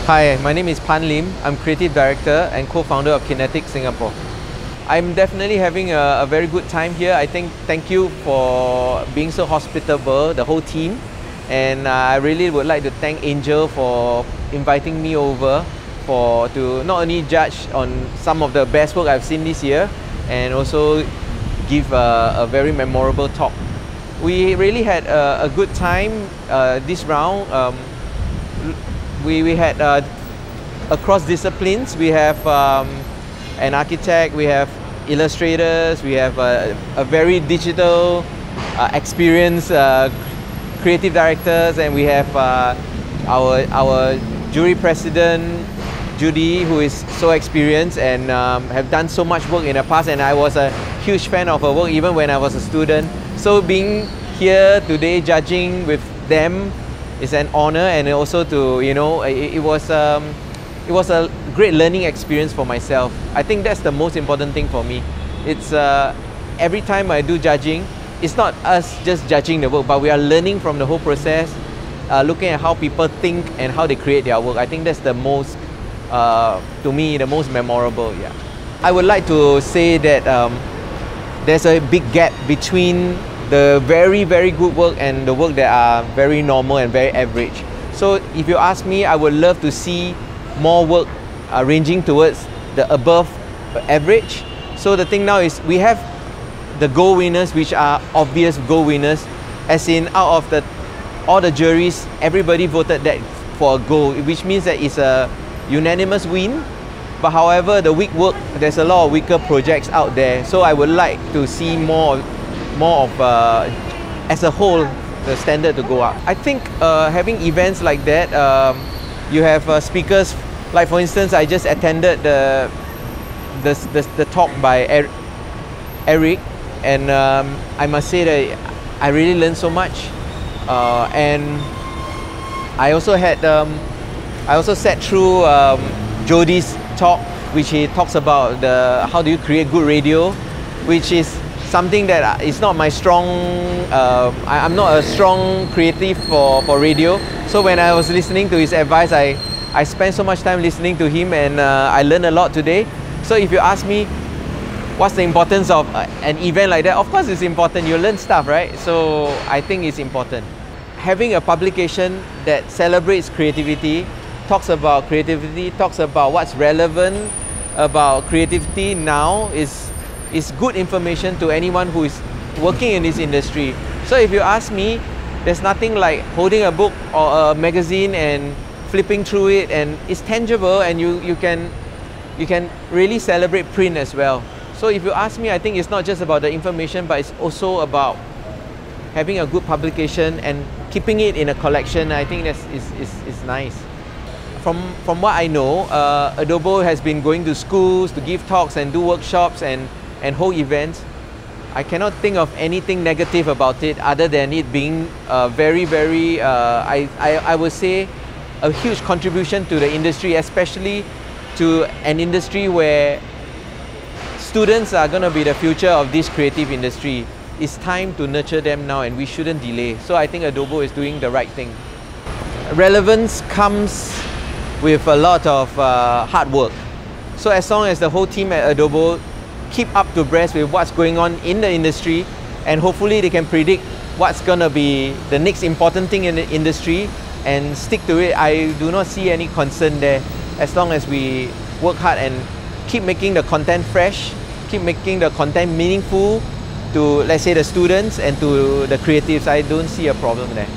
Hi, my name is Pann Lim. I'm Creative Director and Co-Founder of Kinetic Singapore. I'm definitely having a very good time here. Thank you for being so hospitable, the whole team. And I really would like to thank Angel for inviting me over to not only judge on some of the best work I've seen this year, and also give a very memorable talk. We really had a good time this round. We had across disciplines. We have an architect, we have illustrators, we have a very digital experienced creative directors, and we have our jury president Judy, who is so experienced and have done so much work in the past, and I was a huge fan of her work even when I was a student. So being here today judging with them is an honor, and also to, you know, it was a great learning experience for myself. I think that's the most important thing for me. It's every time I do judging, it's not us just judging the work, but we are learning from the whole process, looking at how people think and how they create their work. I think that's the most, to me, the most memorable. Yeah, I would like to say that there's a big gap between the very good work and the work that are very normal and very average. So if you ask me, I would love to see more work ranging towards the above average. So the thing now is we have the gold winners, which are obvious gold winners, as in out of all the juries, everybody voted that for a gold, which means that it's a unanimous win. But however, the weak work, there's a lot of weaker projects out there. So I would like to see more of, as a whole, the standard to go up. I think having events like that, you have speakers, like for instance, I just attended the talk by Eric, and I must say that I really learned so much. And I also sat through Jody's talk, which he talks about how do you create good radio, which is something that is not my strong. I'm not a strong creative for radio. So when I was listening to his advice, I spent so much time listening to him, and I learned a lot today. So if you ask me, what's the importance of an event like that? Of course it's important. You learn stuff, right? So I think it's important. Having a publication that celebrates creativity, talks about creativity, talks about what's relevant about creativity now is good information to anyone who is working in this industry. So if you ask me, there's nothing like holding a book or a magazine and flipping through it, and it's tangible, and you can really celebrate print as well. So if you ask me, I think it's not just about the information, but it's also about having a good publication and keeping it in a collection. I think that's is nice. From what I know, Adobo has been going to schools to give talks and do workshops and hold events. I cannot think of anything negative about it other than it being very, I would say, a huge contribution to the industry, especially to an industry where students are going to be the future of this creative industry. It's time to nurture them now, and we shouldn't delay. So I think Adobo is doing the right thing. Relevance comes with a lot of hard work. So as long as the whole team at Adobo keep up to breast with what's going on in the industry, and hopefully they can predict what's going to be the next important thing in the industry and stick to it, I do not see any concern there, as long as we work hard and keep making the content fresh, keep making the content meaningful to, let's say, the students and to the creatives. I don't see a problem there.